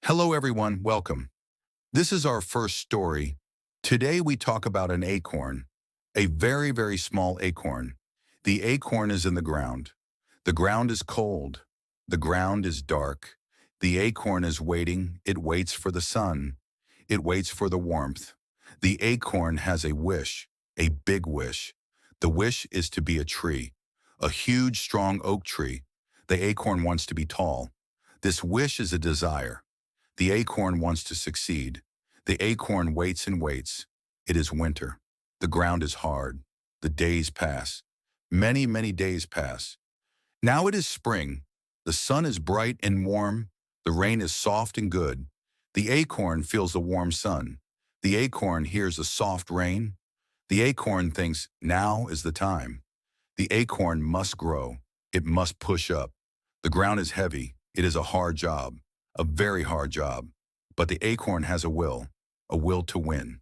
Hello everyone, welcome. This is our first story. Today we talk about an acorn, a very, very small acorn. The acorn is in the ground. The ground is cold. The ground is dark. The acorn is waiting. It waits for the sun. It waits for the warmth. The acorn has a wish, a big wish. The wish is to be a tree, a huge, strong oak tree. The acorn wants to be tall. This wish is a desire. The acorn wants to succeed. The acorn waits and waits. It is winter. The ground is hard. The days pass. Many, many days pass. Now it is spring. The sun is bright and warm. The rain is soft and good. The acorn feels the warm sun. The acorn hears the soft rain. The acorn thinks, now is the time. The acorn must grow. It must push up. The ground is heavy. It is a hard job, a very hard job. But the acorn has a will to win.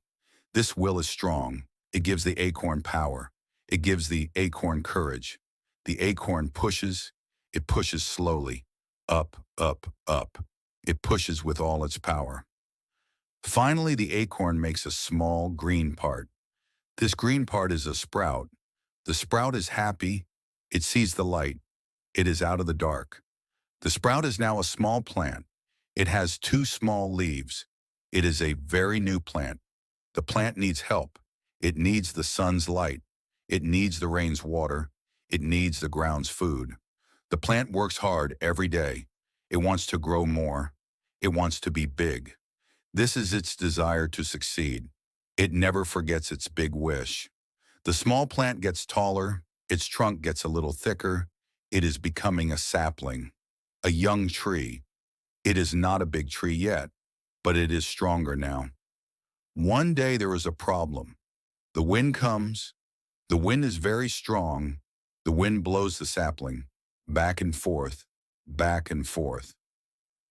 This will is strong. It gives the acorn power. It gives the acorn courage. The acorn pushes. It pushes slowly. Up, up, up. It pushes with all its power. Finally, the acorn makes a small green part. This green part is a sprout. The sprout is happy. It sees the light. It is out of the dark. The sprout is now a small plant. It has two small leaves. It is a very new plant. The plant needs help. It needs the sun's light. It needs the rain's water. It needs the ground's food. The plant works hard every day. It wants to grow more. It wants to be big. This is its desire to succeed. It never forgets its big wish. The small plant gets taller. Its trunk gets a little thicker. It is becoming a sapling, a young tree. It is not a big tree yet, but it is stronger now. One day there is a problem. The wind comes. The wind is very strong. The wind blows the sapling back and forth, back and forth.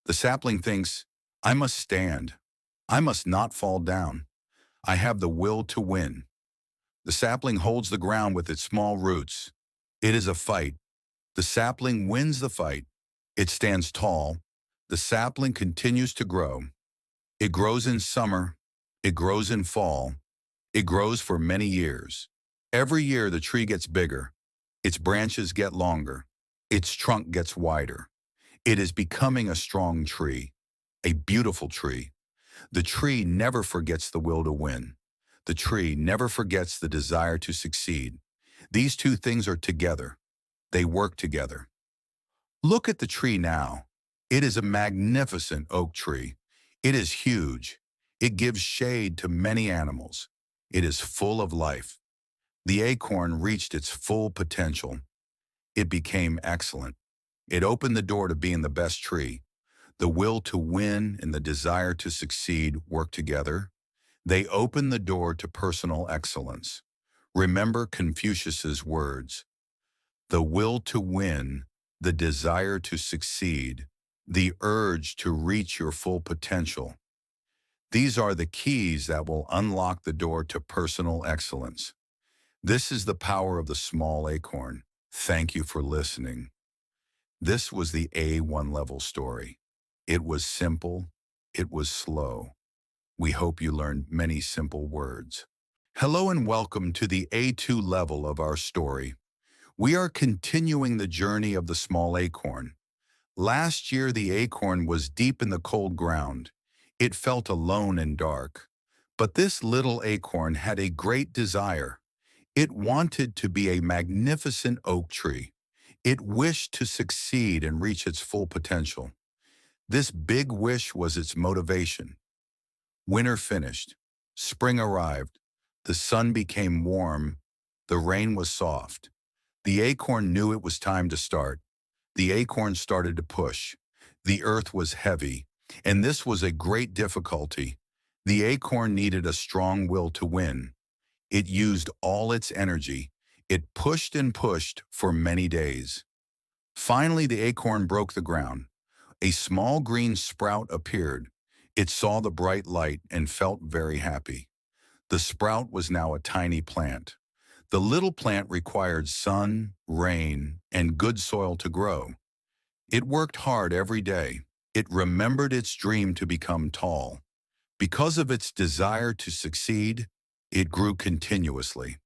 The sapling thinks, I must stand. I must not fall down. I have the will to win. The sapling holds the ground with its small roots. It is a fight. The sapling wins the fight. It stands tall. The sapling continues to grow. It grows in summer. It grows in fall. It grows for many years. Every year the tree gets bigger. Its branches get longer. Its trunk gets wider. It is becoming a strong tree, a beautiful tree. The tree never forgets the will to win. The tree never forgets the desire to succeed. These two things are together. They work together. Look at the tree now. It is a magnificent oak tree. It is huge. It gives shade to many animals. It is full of life. The acorn reached its full potential. It became excellent. It opened the door to being the best tree. The will to win and the desire to succeed work together. They open the door to personal excellence. Remember Confucius's words. The will to win, the desire to succeed, the urge to reach your full potential. These are the keys that will unlock the door to personal excellence. This is the power of the small acorn. Thank you for listening. This was the A1 level story. It was simple. It was slow. We hope you learned many simple words. Hello and welcome to the A2 level of our story. We are continuing the journey of the small acorn. Last year, the acorn was deep in the cold ground. It felt alone and dark. But this little acorn had a great desire. It wanted to be a magnificent oak tree. It wished to succeed and reach its full potential. This big wish was its motivation. Winter finished. Spring arrived. The sun became warm. The rain was soft. The acorn knew it was time to start. The acorn started to push. The earth was heavy, and this was a great difficulty. The acorn needed a strong will to win. It used all its energy. It pushed and pushed for many days. Finally, the acorn broke the ground. A small green sprout appeared. It saw the bright light and felt very happy. The sprout was now a tiny plant. The little plant required sun, rain, and good soil to grow. It worked hard every day. It remembered its dream to become tall. Because of its desire to succeed, it grew continuously.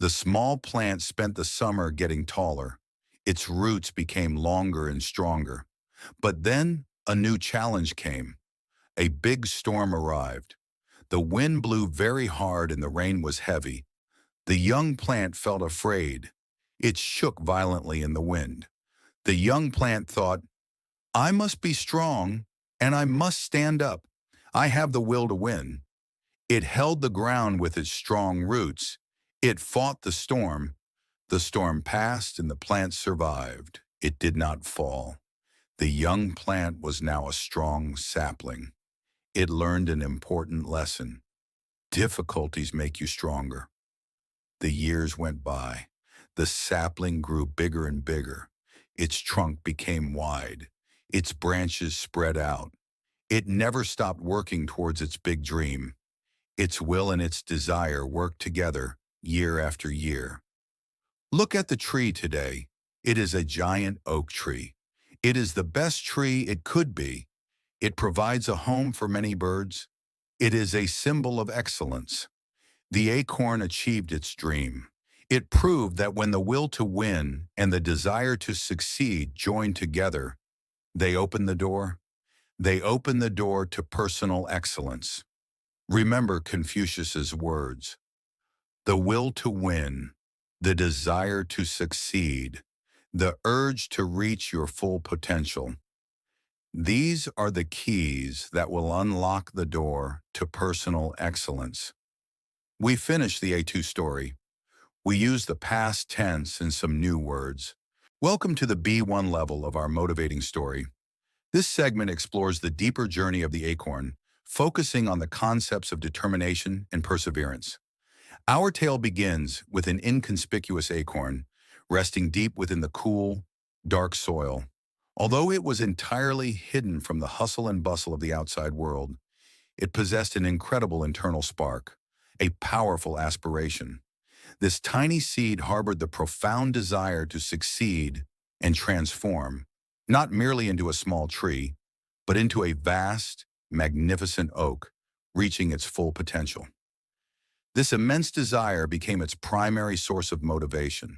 The small plant spent the summer getting taller. Its roots became longer and stronger. But then a new challenge came. A big storm arrived. The wind blew very hard and the rain was heavy. The young plant felt afraid. It shook violently in the wind. The young plant thought, I must be strong and I must stand up. I have the will to win. It held the ground with its strong roots. It fought the storm. The storm passed and the plant survived. It did not fall. The young plant was now a strong sapling. It learned an important lesson. Difficulties make you stronger. The years went by. The sapling grew bigger and bigger. Its trunk became wide. Its branches spread out. It never stopped working towards its big dream. Its will and its desire worked together year after year. Look at the tree today. It is a giant oak tree. It is the best tree it could be. It provides a home for many birds. It is a symbol of excellence. The acorn achieved its dream. It proved that when the will to win and the desire to succeed join together, they open the door. They open the door to personal excellence. Remember Confucius's words. The will to win, the desire to succeed, the urge to reach your full potential. These are the keys that will unlock the door to personal excellence. We finished the A2 story. We used the past tense and some new words. Welcome to the B1 level of our motivating story. This segment explores the deeper journey of the acorn, focusing on the concepts of determination and perseverance. Our tale begins with an inconspicuous acorn, resting deep within the cool, dark soil. Although it was entirely hidden from the hustle and bustle of the outside world, it possessed an incredible internal spark, a powerful aspiration. This tiny seed harbored the profound desire to succeed and transform, not merely into a small tree, but into a vast, magnificent oak, reaching its full potential. This immense desire became its primary source of motivation.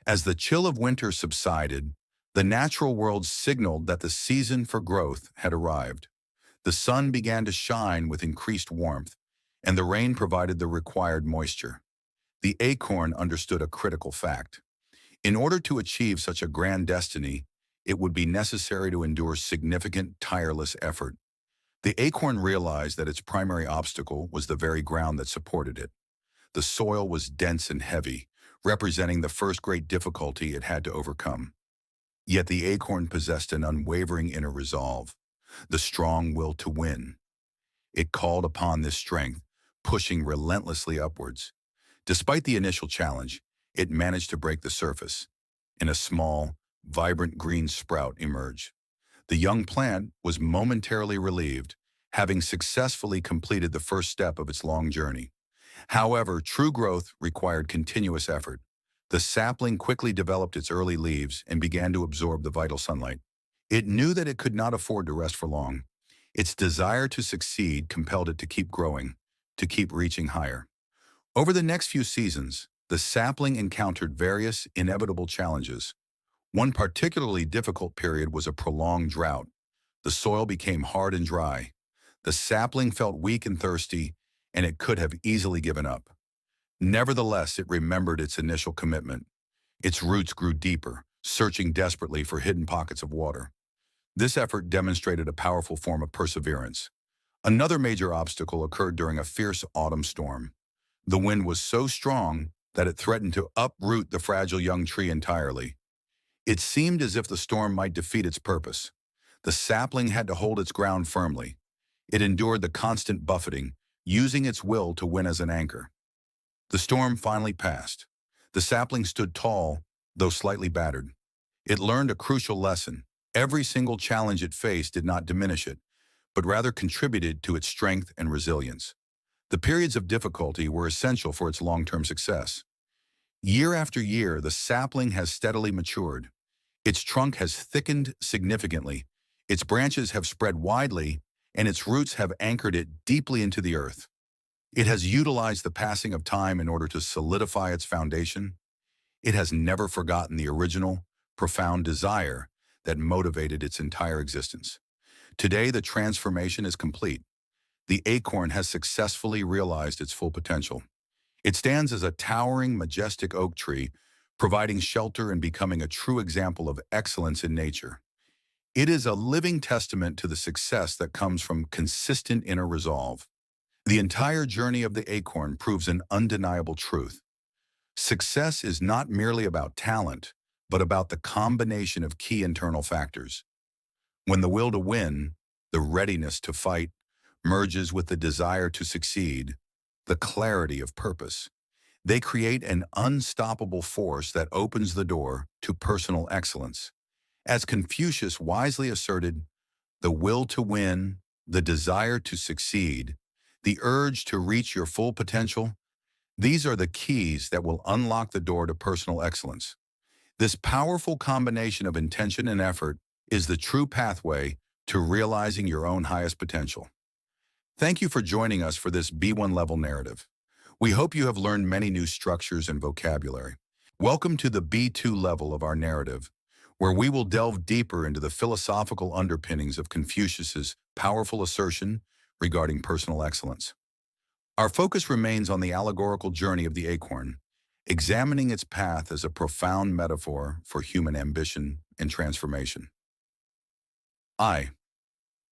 As the chill of winter subsided, the natural world signaled that the season for growth had arrived. The sun began to shine with increased warmth, and the rain provided the required moisture. The acorn understood a critical fact. In order to achieve such a grand destiny, it would be necessary to endure significant, tireless effort. The acorn realized that its primary obstacle was the very ground that supported it. The soil was dense and heavy, representing the first great difficulty it had to overcome. Yet the acorn possessed an unwavering inner resolve, the strong will to win. It called upon this strength, pushing relentlessly upwards. Despite the initial challenge, it managed to break the surface, and a small, vibrant green sprout emerged. The young plant was momentarily relieved, having successfully completed the first step of its long journey. However, true growth required continuous effort. The sapling quickly developed its early leaves and began to absorb the vital sunlight. It knew that it could not afford to rest for long. Its desire to succeed compelled it to keep growing, to keep reaching higher. Over the next few seasons, the sapling encountered various inevitable challenges. One particularly difficult period was a prolonged drought. The soil became hard and dry. The sapling felt weak and thirsty, and it could have easily given up. Nevertheless, it remembered its initial commitment. Its roots grew deeper, searching desperately for hidden pockets of water. This effort demonstrated a powerful form of perseverance. Another major obstacle occurred during a fierce autumn storm. The wind was so strong that it threatened to uproot the fragile young tree entirely. It seemed as if the storm might defeat its purpose. The sapling had to hold its ground firmly. It endured the constant buffeting, using its will to win as an anchor. The storm finally passed. The sapling stood tall, though slightly battered. It learned a crucial lesson. Every single challenge it faced did not diminish it, but rather contributed to its strength and resilience. The periods of difficulty were essential for its long-term success. Year after year, the sapling has steadily matured. Its trunk has thickened significantly. Its branches have spread widely, and its roots have anchored it deeply into the earth. It has utilized the passing of time in order to solidify its foundation. It has never forgotten the original, profound desire that motivated its entire existence. Today, the transformation is complete. The acorn has successfully realized its full potential. It stands as a towering, majestic oak tree, providing shelter and becoming a true example of excellence in nature. It is a living testament to the success that comes from consistent inner resolve. The entire journey of the acorn proves an undeniable truth. Success is not merely about talent, but about the combination of key internal factors. When the will to win, the readiness to fight, merges with the desire to succeed, the clarity of purpose, they create an unstoppable force that opens the door to personal excellence. As Confucius wisely asserted, the will to win, the desire to succeed, the urge to reach your full potential, these are the keys that will unlock the door to personal excellence. This powerful combination of intention and effort is the true pathway to realizing your own highest potential. Thank you for joining us for this B1 level narrative. We hope you have learned many new structures and vocabulary. Welcome to the B2 level of our narrative, where we will delve deeper into the philosophical underpinnings of Confucius's powerful assertion regarding personal excellence. Our focus remains on the allegorical journey of the acorn, examining its path as a profound metaphor for human ambition and transformation.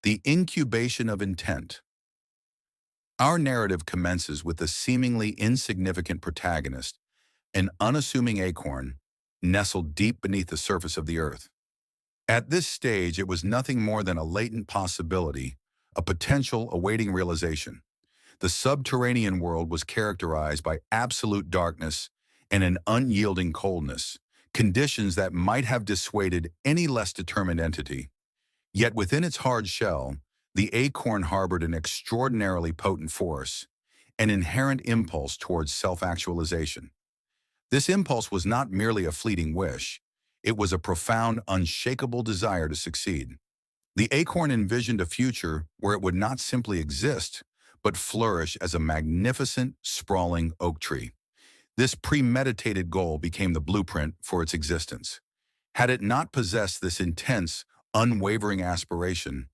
The incubation of intent. Our narrative commences with the seemingly insignificant protagonist, an unassuming acorn, nestled deep beneath the surface of the earth. At this stage, it was nothing more than a latent possibility, a potential awaiting realization. The subterranean world was characterized by absolute darkness and an unyielding coldness, conditions that might have dissuaded any less determined entity. Yet within its hard shell, the acorn harbored an extraordinarily potent force, an inherent impulse towards self-actualization. This impulse was not merely a fleeting wish, it was a profound, unshakable desire to succeed. The acorn envisioned a future where it would not simply exist, but flourish as a magnificent, sprawling oak tree. This premeditated goal became the blueprint for its existence. Had it not possessed this intense, unwavering aspiration,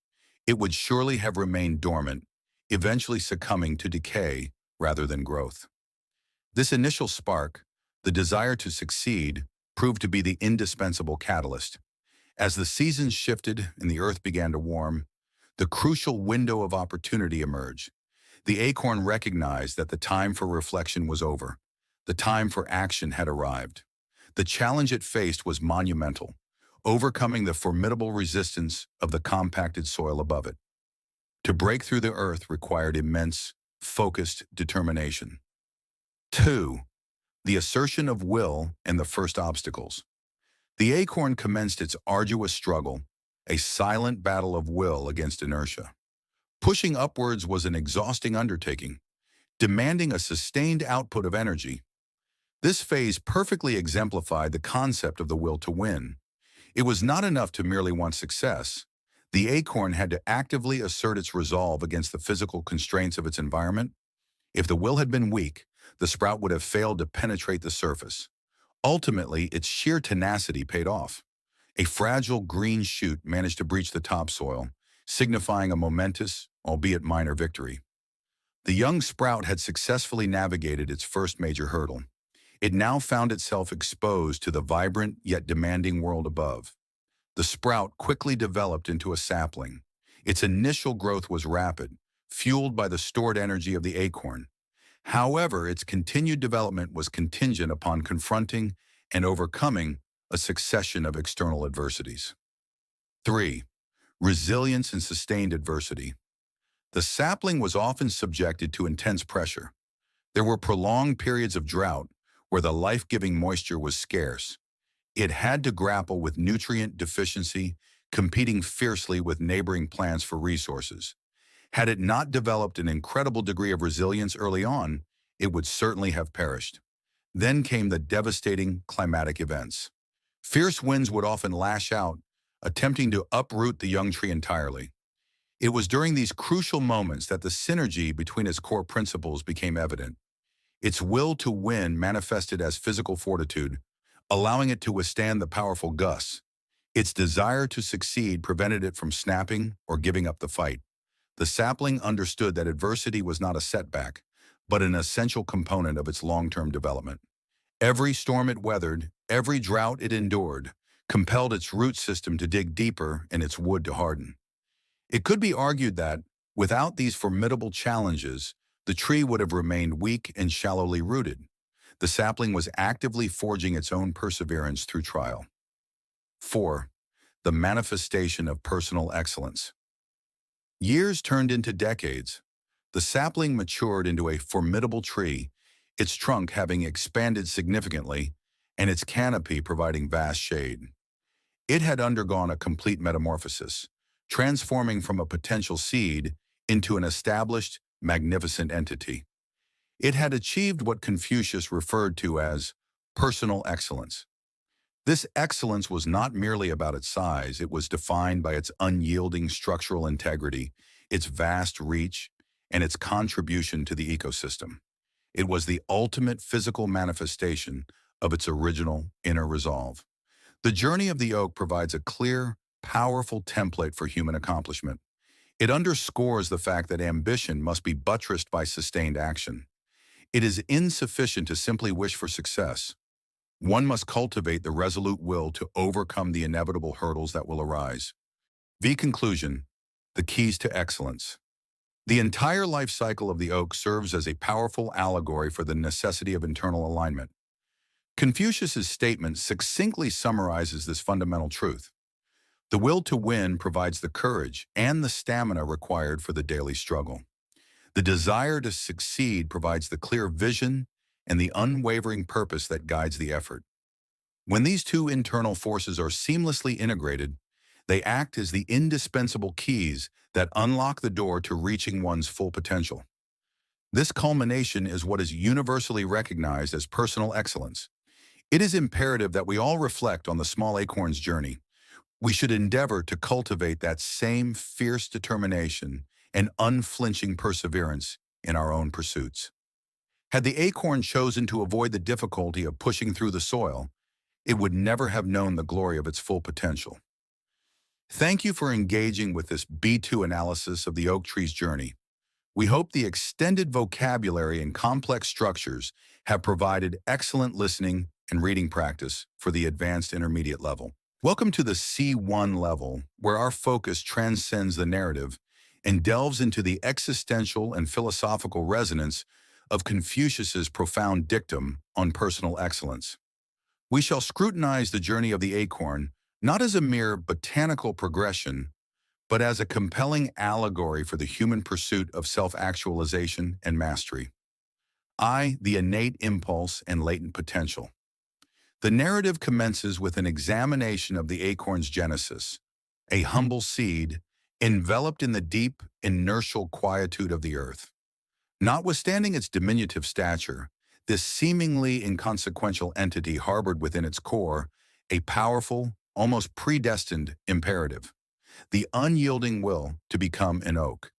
it would surely have remained dormant, eventually succumbing to decay rather than growth. This initial spark, the desire to succeed, proved to be the indispensable catalyst. As the seasons shifted and the earth began to warm, the crucial window of opportunity emerged. The acorn recognized that the time for reflection was over. The time for action had arrived. The challenge it faced was monumental, overcoming the formidable resistance of the compacted soil above it. To break through the earth required immense, focused determination. 2. The assertion of will and the first obstacles. The acorn commenced its arduous struggle, a silent battle of will against inertia. Pushing upwards was an exhausting undertaking, demanding a sustained output of energy. This phase perfectly exemplified the concept of the will to win. It was not enough to merely want success. The acorn had to actively assert its resolve against the physical constraints of its environment. If the will had been weak, the sprout would have failed to penetrate the surface. Ultimately, its sheer tenacity paid off. A fragile green shoot managed to breach the topsoil, signifying a momentous, albeit minor victory. The young sprout had successfully navigated its first major hurdle. It now found itself exposed to the vibrant yet demanding world above. The sprout quickly developed into a sapling. Its initial growth was rapid, fueled by the stored energy of the acorn. However, its continued development was contingent upon confronting and overcoming a succession of external adversities. 3. Resilience and sustained adversity. The sapling was often subjected to intense pressure. There were prolonged periods of drought where the life-giving moisture was scarce. It had to grapple with nutrient deficiency, competing fiercely with neighboring plants for resources. Had it not developed an incredible degree of resilience early on, it would certainly have perished. Then came the devastating climatic events. Fierce winds would often lash out, attempting to uproot the young tree entirely. It was during these crucial moments that the synergy between its core principles became evident. Its will to win manifested as physical fortitude, allowing it to withstand the powerful gusts. Its desire to succeed prevented it from snapping or giving up the fight. The sapling understood that adversity was not a setback, but an essential component of its long-term development. Every storm it weathered, every drought it endured, compelled its root system to dig deeper and its wood to harden. It could be argued that, without these formidable challenges, the tree would have remained weak and shallowly rooted. The sapling was actively forging its own perseverance through trial. 4. The manifestation of personal excellence. Years turned into decades. The sapling matured into a formidable tree, its trunk having expanded significantly and its canopy providing vast shade. It had undergone a complete metamorphosis, transforming from a potential seed into an established, magnificent entity. It had achieved what Confucius referred to as personal excellence. This excellence was not merely about its size, it was defined by its unyielding structural integrity, its vast reach, and its contribution to the ecosystem. It was the ultimate physical manifestation of its original inner resolve. The journey of the oak provides a clear, powerful template for human accomplishment. It underscores the fact that ambition must be buttressed by sustained action. It is insufficient to simply wish for success. One must cultivate the resolute will to overcome the inevitable hurdles that will arise. Conclusion, the keys to excellence. The entire life cycle of the oak serves as a powerful allegory for the necessity of internal alignment. Confucius's statement succinctly summarizes this fundamental truth. The will to win provides the courage and the stamina required for the daily struggle. The desire to succeed provides the clear vision and the unwavering purpose that guides the effort. When these two internal forces are seamlessly integrated, they act as the indispensable keys that unlock the door to reaching one's full potential. This culmination is what is universally recognized as personal excellence. It is imperative that we all reflect on the small acorn's journey. We should endeavor to cultivate that same fierce determination and unflinching perseverance in our own pursuits. Had the acorn chosen to avoid the difficulty of pushing through the soil, it would never have known the glory of its full potential. Thank you for engaging with this B2 analysis of the oak tree's journey. We hope the extended vocabulary and complex structures have provided excellent listening and reading practice for the advanced intermediate level. Welcome to the C1 level, where our focus transcends the narrative and delves into the existential and philosophical resonance of Confucius's profound dictum on personal excellence. We shall scrutinize the journey of the acorn not as a mere botanical progression, but as a compelling allegory for the human pursuit of self-actualization and mastery. The innate impulse and latent potential. The narrative commences with an examination of the acorn's genesis, a humble seed enveloped in the deep, inertial quietude of the earth. Notwithstanding its diminutive stature, this seemingly inconsequential entity harbored within its core a powerful, almost predestined imperative: the unyielding will to become an oak.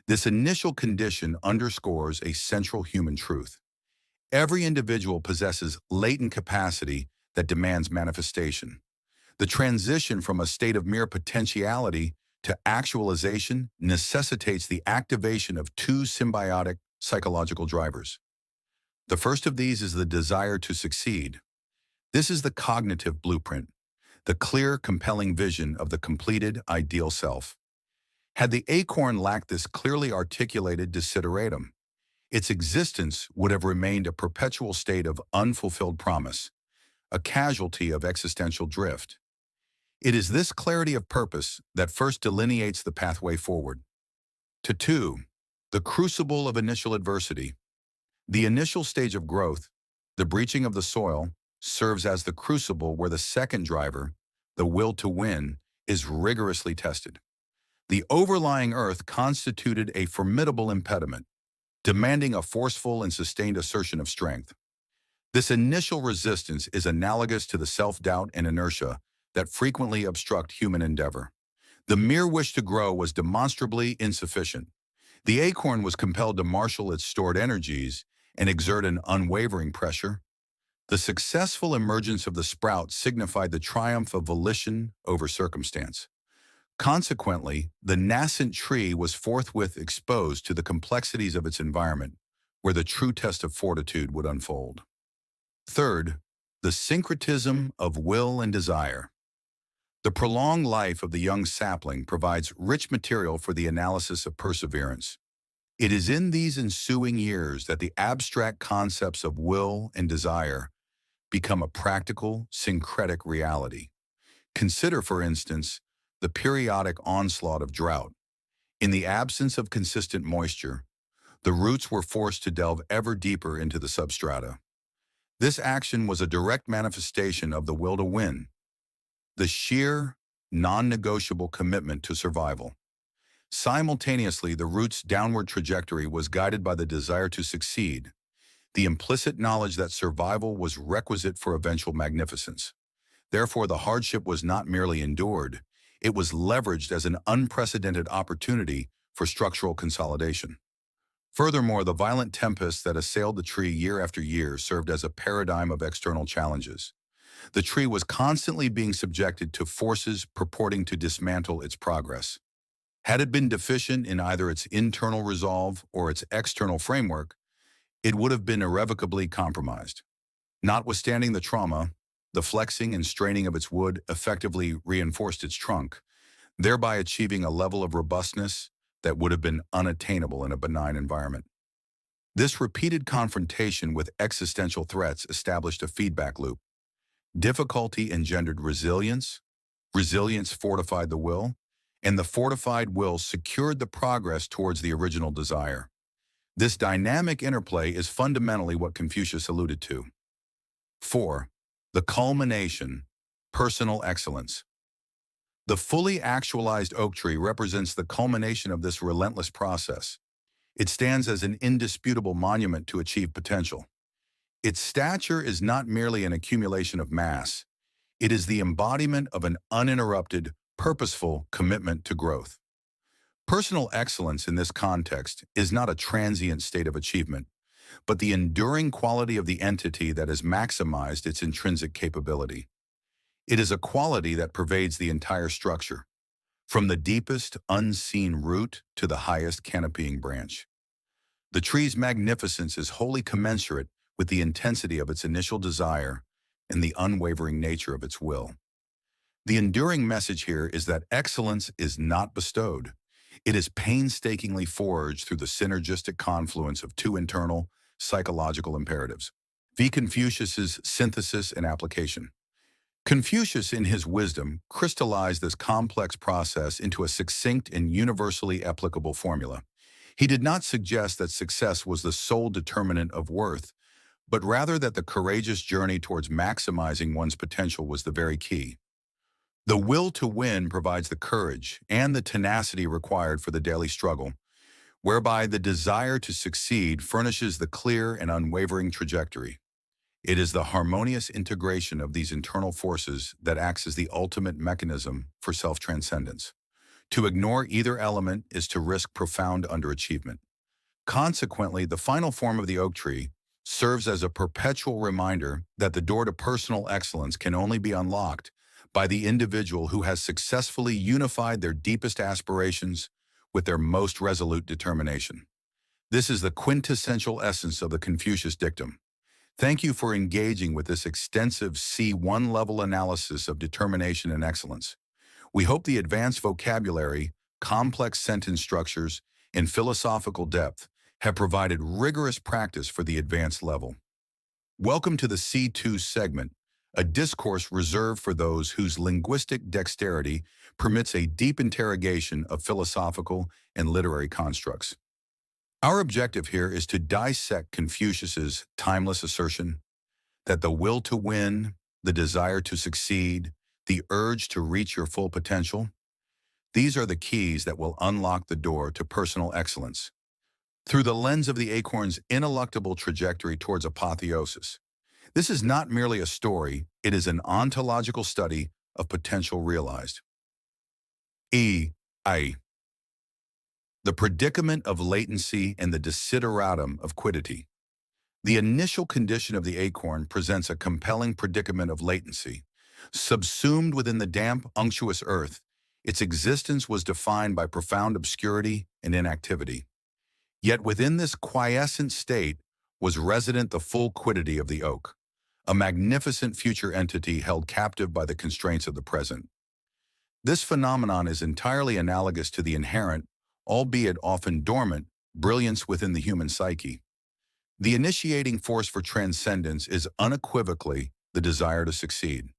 This initial condition underscores a central human truth. Every individual possesses latent capacity that demands manifestation. The transition from a state of mere potentiality to actualization necessitates the activation of two symbiotic psychological drivers. The first of these is the desire to succeed. This is the cognitive blueprint, the clear, compelling vision of the completed ideal self. Had the acorn lacked this clearly articulated desideratum, its existence would have remained a perpetual state of unfulfilled promise, a casualty of existential drift. It is this clarity of purpose that first delineates the pathway forward. 2. The crucible of initial adversity. The initial stage of growth, the breaching of the soil, serves as the crucible where the second driver, the will to win, is rigorously tested. The overlying earth constituted a formidable impediment, demanding a forceful and sustained assertion of strength. This initial resistance is analogous to the self-doubt and inertia that frequently obstruct human endeavor. The mere wish to grow was demonstrably insufficient. The acorn was compelled to marshal its stored energies and exert an unwavering pressure. The successful emergence of the sprout signified the triumph of volition over circumstance. Consequently, the nascent tree was forthwith exposed to the complexities of its environment, where the true test of fortitude would unfold. Third, the syncretism of will and desire. The prolonged life of the young sapling provides rich material for the analysis of perseverance. It is in these ensuing years that the abstract concepts of will and desire become a practical, syncretic reality. Consider, for instance, the periodic onslaught of drought. In the absence of consistent moisture, the roots were forced to delve ever deeper into the substrata. This action was a direct manifestation of the will to win, the sheer, non-negotiable commitment to survival. Simultaneously, the root's downward trajectory was guided by the desire to succeed, the implicit knowledge that survival was requisite for eventual magnificence. Therefore, the hardship was not merely endured, it was leveraged as an unprecedented opportunity for structural consolidation. Furthermore, the violent tempests that assailed the tree year after year served as a paradigm of external challenges. The tree was constantly being subjected to forces purporting to dismantle its progress. Had it been deficient in either its internal resolve or its external framework, it would have been irrevocably compromised. Notwithstanding the trauma, the flexing and straining of its wood effectively reinforced its trunk, thereby achieving a level of robustness that would have been unattainable in a benign environment. This repeated confrontation with existential threats established a feedback loop. Difficulty engendered resilience, resilience fortified the will, and the fortified will secured the progress towards the original desire. This dynamic interplay is fundamentally what Confucius alluded to. 4. The culmination, personal excellence. The fully actualized oak tree represents the culmination of this relentless process. It stands as an indisputable monument to achieve potential. Its stature is not merely an accumulation of mass. It is the embodiment of an uninterrupted, purposeful commitment to growth. Personal excellence in this context is not a transient state of achievement, but the enduring quality of the entity that has maximized its intrinsic capability. It is a quality that pervades the entire structure, from the deepest unseen root to the highest canopying branch. The tree's magnificence is wholly commensurate with the intensity of its initial desire and the unwavering nature of its will. The enduring message here is that excellence is not bestowed. It is painstakingly forged through the synergistic confluence of two internal, psychological imperatives. V. Confucius's synthesis and application. Confucius, in his wisdom, crystallized this complex process into a succinct and universally applicable formula. He did not suggest that success was the sole determinant of worth, but rather that the courageous journey towards maximizing one's potential was the very key. The will to win provides the courage and the tenacity required for the daily struggle, whereby the desire to succeed furnishes the clear and unwavering trajectory. It is the harmonious integration of these internal forces that acts as the ultimate mechanism for self-transcendence. To ignore either element is to risk profound underachievement. Consequently, the final form of the oak tree serves as a perpetual reminder that the door to personal excellence can only be unlocked by the individual who has successfully unified their deepest aspirations with their most resolute determination. This is the quintessential essence of the Confucius dictum. Thank you for engaging with this extensive C1 level analysis of determination and excellence. We hope the advanced vocabulary, complex sentence structures, and philosophical depth have provided rigorous practice for the advanced level. Welcome to the C2 segment, a discourse reserved for those whose linguistic dexterity permits a deep interrogation of philosophical and literary constructs. Our objective here is to dissect Confucius's timeless assertion that the will to win, the desire to succeed, the urge to reach your full potential, these are the keys that will unlock the door to personal excellence. Through the lens of the acorn's ineluctable trajectory towards apotheosis, this is not merely a story, it is an ontological study of potential realized. E. I. The predicament of latency and the desideratum of quiddity. The initial condition of the acorn presents a compelling predicament of latency. Subsumed within the damp, unctuous earth, its existence was defined by profound obscurity and inactivity. Yet within this quiescent state was resident the full quiddity of the oak, a magnificent future entity held captive by the constraints of the present. This phenomenon is entirely analogous to the inherent, albeit often dormant, brilliance within the human psyche. The initiating force for transcendence is unequivocally the desire to succeed.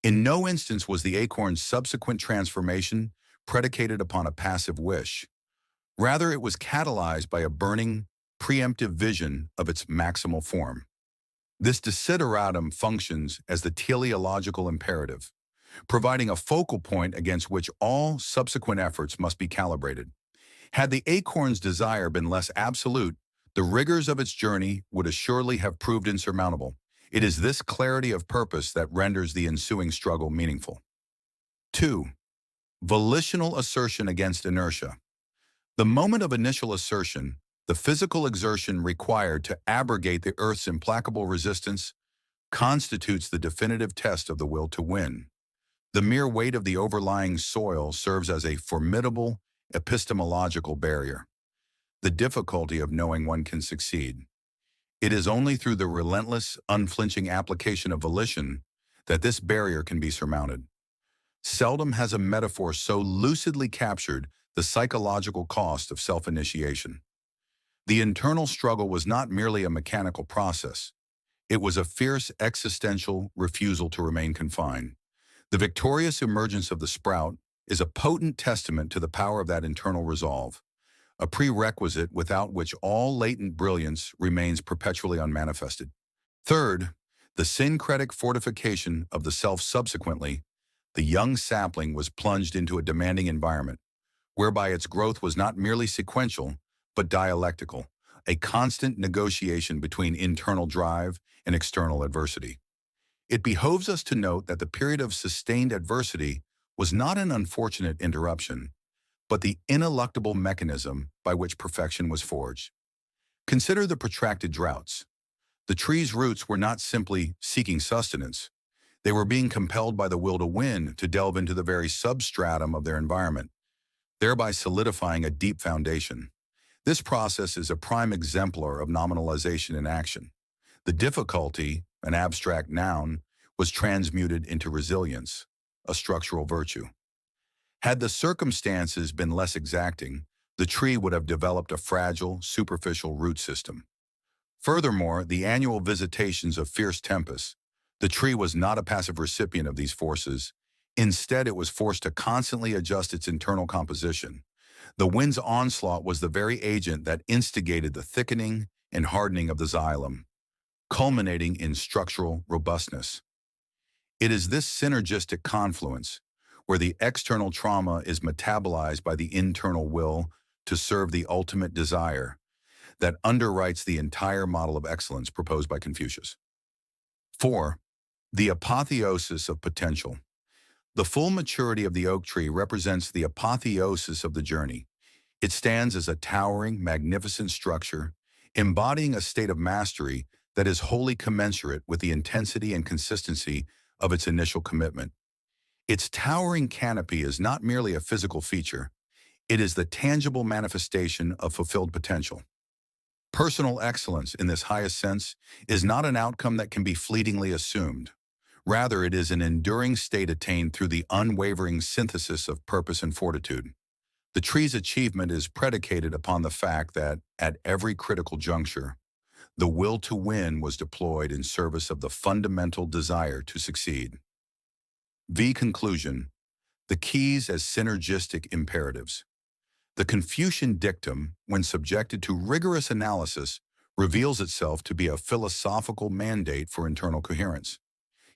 In no instance was the acorn's subsequent transformation predicated upon a passive wish. Rather, it was catalyzed by a burning, preemptive vision of its maximal form. This desideratum functions as the teleological imperative, providing a focal point against which all subsequent efforts must be calibrated. Had the acorn's desire been less absolute, the rigors of its journey would assuredly have proved insurmountable. It is this clarity of purpose that renders the ensuing struggle meaningful. 2. Volitional assertion against inertia. The moment of initial assertion, the physical exertion required to abrogate the Earth's implacable resistance, constitutes the definitive test of the will to win. The mere weight of the overlying soil serves as a formidable epistemological barrier. The difficulty of knowing one can succeed. It is only through the relentless, unflinching application of volition that this barrier can be surmounted. Seldom has a metaphor so lucidly captured the psychological cost of self-initiation. The internal struggle was not merely a mechanical process. It was a fierce existential refusal to remain confined. The victorious emergence of the sprout is a potent testament to the power of that internal resolve, a prerequisite without which all latent brilliance remains perpetually unmanifested. Third, the syncretic fortification of the self subsequently, the young sapling was plunged into a demanding environment, whereby its growth was not merely sequential, but dialectical, a constant negotiation between internal drive and external adversity. It behoves us to note that the period of sustained adversity was not an unfortunate interruption, but the ineluctable mechanism by which perfection was forged. Consider the protracted droughts. The tree's roots were not simply seeking sustenance. They were being compelled by the will to win to delve into the very substratum of their environment, thereby solidifying a deep foundation. This process is a prime exemplar of nominalization in action. The difficulty, an abstract noun, was transmuted into resilience, a structural virtue. Had the circumstances been less exacting, the tree would have developed a fragile, superficial root system. Furthermore, the annual visitations of fierce tempests, the tree was not a passive recipient of these forces. Instead, it was forced to constantly adjust its internal composition. The wind's onslaught was the very agent that instigated the thickening and hardening of the xylem, culminating in structural robustness. It is this synergistic confluence, where the external trauma is metabolized by the internal will to serve the ultimate desire, that underwrites the entire model of excellence proposed by Confucius. 4. The apotheosis of potential. The full maturity of the oak tree represents the apotheosis of the journey. It stands as a towering, magnificent structure, embodying a state of mastery that is wholly commensurate with the intensity and consistency of its initial commitment. Its towering canopy is not merely a physical feature, it is the tangible manifestation of fulfilled potential. Personal excellence, in this highest sense, is not an outcome that can be fleetingly assumed. Rather, it is an enduring state attained through the unwavering synthesis of purpose and fortitude. The tree's achievement is predicated upon the fact that, at every critical juncture, the will to win was deployed in service of the fundamental desire to succeed. Conclusion. The keys as synergistic imperatives. The Confucian dictum, when subjected to rigorous analysis, reveals itself to be a philosophical mandate for internal coherence.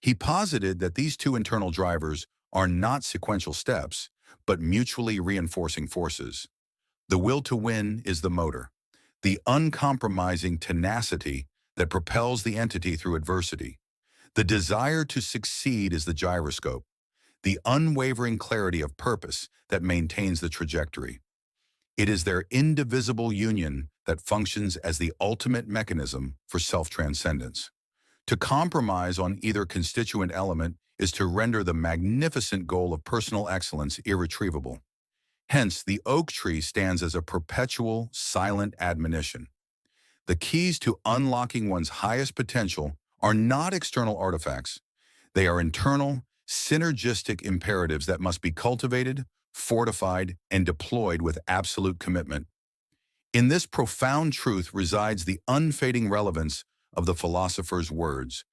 He posited that these two internal drivers are not sequential steps, but mutually reinforcing forces. The will to win is the motor, the uncompromising tenacity that propels the entity through adversity. The desire to succeed is the gyroscope, the unwavering clarity of purpose that maintains the trajectory. It is their indivisible union that functions as the ultimate mechanism for self-transcendence. To compromise on either constituent element is to render the magnificent goal of personal excellence irretrievable. Hence, the oak tree stands as a perpetual, silent admonition. The keys to unlocking one's highest potential are not external artifacts. They are internal, synergistic imperatives that must be cultivated, fortified, and deployed with absolute commitment. In this profound truth resides the unfading relevance of the philosopher's words.